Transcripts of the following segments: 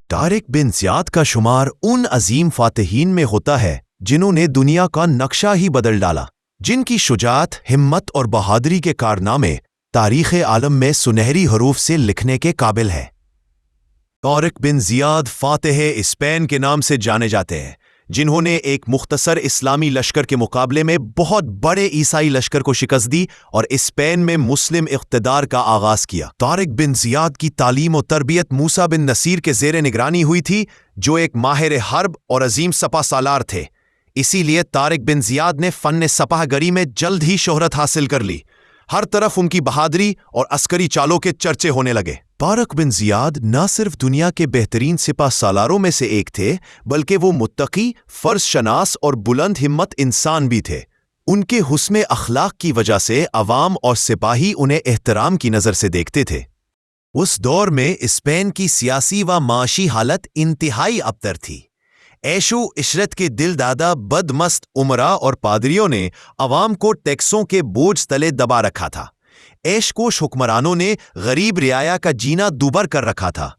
طارق بن زیاد کا شمار ان عظیم فاتحین میں ہوتا ہے جنہوں نے دنیا کا نقشہ ہی بدل ڈالا، جن کی شجاعت، ہمت اور بہادری کے کارنامے تاریخ عالم میں سنہری حروف سے لکھنے کے قابل ہیں۔ طارق بن زیاد فاتح اسپین کے نام سے جانے جاتے ہیں، جنہوں نے ایک مختصر اسلامی لشکر کے مقابلے میں بہت بڑے عیسائی لشکر کو شکست دی اور اسپین میں مسلم اقتدار کا آغاز کیا۔ طارق بن زیاد کی تعلیم و تربیت موسیٰ بن نصیر کے زیر نگرانی ہوئی تھی، جو ایک ماہر حرب اور عظیم سپہ سالار تھے۔ اسی لیے طارق بن زیاد نے فن سپاہ گری میں جلد ہی شہرت حاصل کر لی۔ ہر طرف ان کی بہادری اور عسکری چالوں کے چرچے ہونے لگے۔ طارق بن زیاد نہ صرف دنیا کے بہترین سپہ سالاروں میں سے ایک تھے، بلکہ وہ متقی، فرض شناس اور بلند ہمت انسان بھی تھے۔ ان کے حسن اخلاق کی وجہ سے عوام اور سپاہی انہیں احترام کی نظر سے دیکھتے تھے۔ اس دور میں اسپین کی سیاسی و معاشی حالت انتہائی ابتر تھی۔ عیش و عشرت کے دل دادا بدمست امراء اور پادریوں نے عوام کو ٹیکسوں کے بوجھ تلے دبا رکھا تھا۔ عیش کوش حکمرانوں نے غریب رعایا کا جینا دوبر کر رکھا تھا۔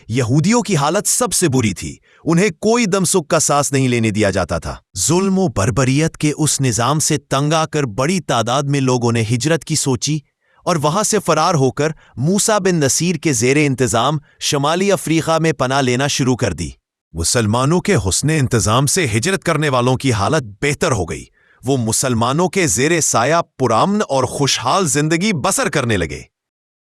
یہودیوں کی حالت سب سے بری تھی، انہیں کوئی دم سکھ کا سانس نہیں لینے دیا جاتا تھا۔ ظلم و بربریت کے اس نظام سے تنگ آ کر بڑی تعداد میں لوگوں نے ہجرت کی سوچی اور وہاں سے فرار ہو کر موسیٰ بن نصیر کے زیر انتظام شمالی افریقہ میں پناہ لینا شروع کر دی۔ مسلمانوں کے حسن انتظام سے ہجرت کرنے والوں کی حالت بہتر ہو گئی۔ وہ مسلمانوں کے زیر سایہ پرامن اور خوشحال زندگی بسر کرنے لگے۔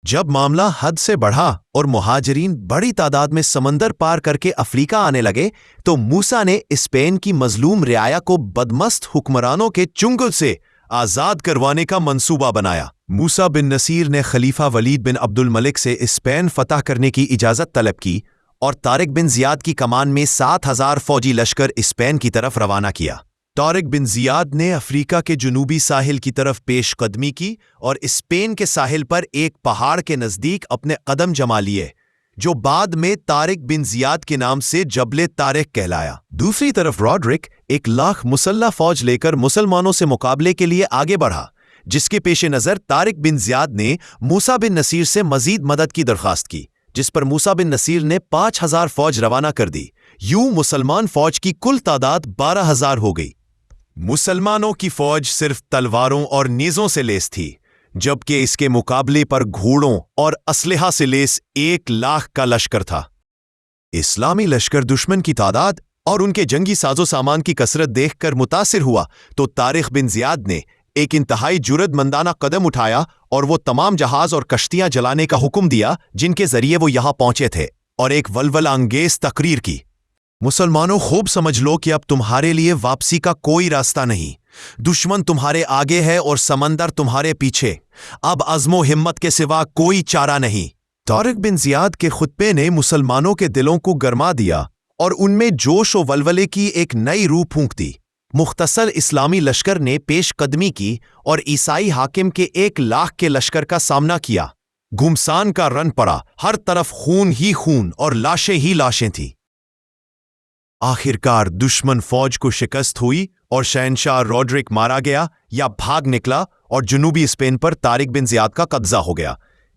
جب معاملہ حد سے بڑھا اور مہاجرین بڑی تعداد میں سمندر پار کر کے افریقہ آنے لگے تو موسیٰ نے اسپین کی مظلوم رعایا کو بدمست حکمرانوں کے چنگل سے آزاد کروانے کا منصوبہ بنایا۔ موسیٰ بن نصیر نے خلیفہ ولید بن عبد الملک سے اسپین فتح کرنے کی اجازت طلب کی اور طارق بن زیاد کی کمان میں 7,000 فوجی لشکر اسپین کی طرف روانہ کیا۔ طارق بن زیاد نے افریقہ کے جنوبی ساحل کی طرف پیش قدمی کی اور اسپین کے ساحل پر ایک پہاڑ کے نزدیک اپنے قدم جما لیے، جو بعد میں طارق بن زیاد کے نام سے جبل طارق کہلایا۔ دوسری طرف راڈرک 1,00,000 مسلح فوج لے کر مسلمانوں سے مقابلے کے لیے آگے بڑھا، جس کے پیش نظر طارق بن زیاد نے موسیٰ بن نصیر سے مزید مدد کی درخواست کی، جس پر موسیٰ بن نصیر نے 5,000 فوج روانہ کر دی۔ یوں مسلمان فوج کی کل تعداد 12,000 ہو گئی۔ مسلمانوں کی فوج صرف تلواروں اور نیزوں سے لیس تھی، جبکہ اس کے مقابلے پر گھوڑوں اور اسلحہ سے لیس 1,00,000 کا لشکر تھا۔ اسلامی لشکر دشمن کی تعداد اور ان کے جنگی ساز و سامان کی کثرت دیکھ کر متاثر ہوا تو طارق بن زیاد نے ایک انتہائی جرأت مندانہ قدم اٹھایا اور وہ تمام جہاز اور کشتیاں جلانے کا حکم دیا جن کے ذریعے وہ یہاں پہنچے تھے، اور ایک ولولہ انگیز تقریر کی: مسلمانوں، خوب سمجھ لو کہ اب تمہارے لیے واپسی کا کوئی راستہ نہیں۔ دشمن تمہارے آگے ہے اور سمندر تمہارے پیچھے۔ اب عزم و ہمت کے سوا کوئی چارہ نہیں۔ طارق بن زیاد کے خطبے نے مسلمانوں کے دلوں کو گرما دیا اور ان میں جوش و ولولے کی ایک نئی روح پھونک دی۔ مختصر اسلامی لشکر نے پیش قدمی کی اور عیسائی حاکم کے 1,00,000 کے لشکر کا سامنا کیا۔ گھمسان کا رن پڑا، ہر طرف خون ہی خون اور لاشیں ہی لاشیں تھیں۔ آخرکار دشمن فوج کو شکست ہوئی اور شہنشاہ راڈرک مارا گیا یا بھاگ نکلا اور جنوبی اسپین پر طارق بن زیاد کا قبضہ ہو گیا۔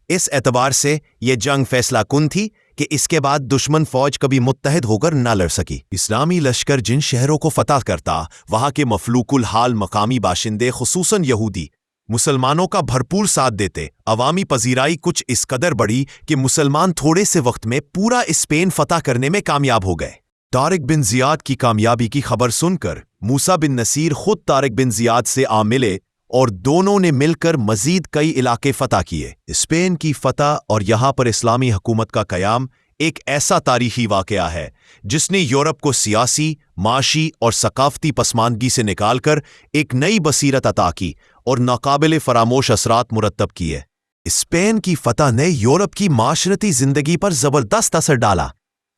اس اعتبار سے یہ جنگ فیصلہ کن تھی کہ اس کے بعد دشمن فوج کبھی متحد ہو کر نہ لڑ سکی۔ اسلامی لشکر جن شہروں کو فتح کرتا، وہاں کے مفلوک الحال مقامی باشندے خصوصاً یہودی مسلمانوں کا بھرپور ساتھ دیتے۔ عوامی پذیرائی کچھ اس قدر بڑھی کہ مسلمان تھوڑے سے وقت میں پورا اسپین فتح کرنے میں کامیاب ہو گئے۔ طارق بن زیاد کی کامیابی کی خبر سن کر موسیٰ بن نصیر خود طارق بن زیاد سے آ ملے اور دونوں نے مل کر مزید کئی علاقے فتح کیے۔ اسپین کی فتح اور یہاں پر اسلامی حکومت کا قیام ایک ایسا تاریخی واقعہ ہے جس نے یورپ کو سیاسی، معاشی اور ثقافتی پسماندگی سے نکال کر ایک نئی بصیرت عطا کی اور ناقابل فراموش اثرات مرتب کیے۔ اسپین کی فتح نے یورپ کی معاشرتی زندگی پر زبردست اثر ڈالا۔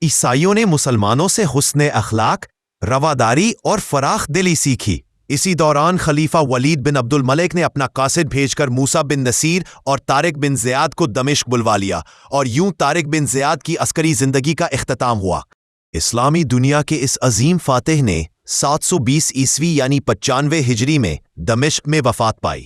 عیسائیوں نے مسلمانوں سے حسن اخلاق، رواداری اور فراخ دلی سیکھی۔ اسی دوران خلیفہ ولید بن عبد الملک نے اپنا قاصد بھیج کر موسیٰ بن نصیر اور طارق بن زیاد کو دمشق بلوا لیا اور یوں طارق بن زیاد کی عسکری زندگی کا اختتام ہوا۔ اسلامی دنیا کے اس عظیم فاتح نے 720 عیسوی یعنی 95 ہجری میں دمشق میں وفات پائی۔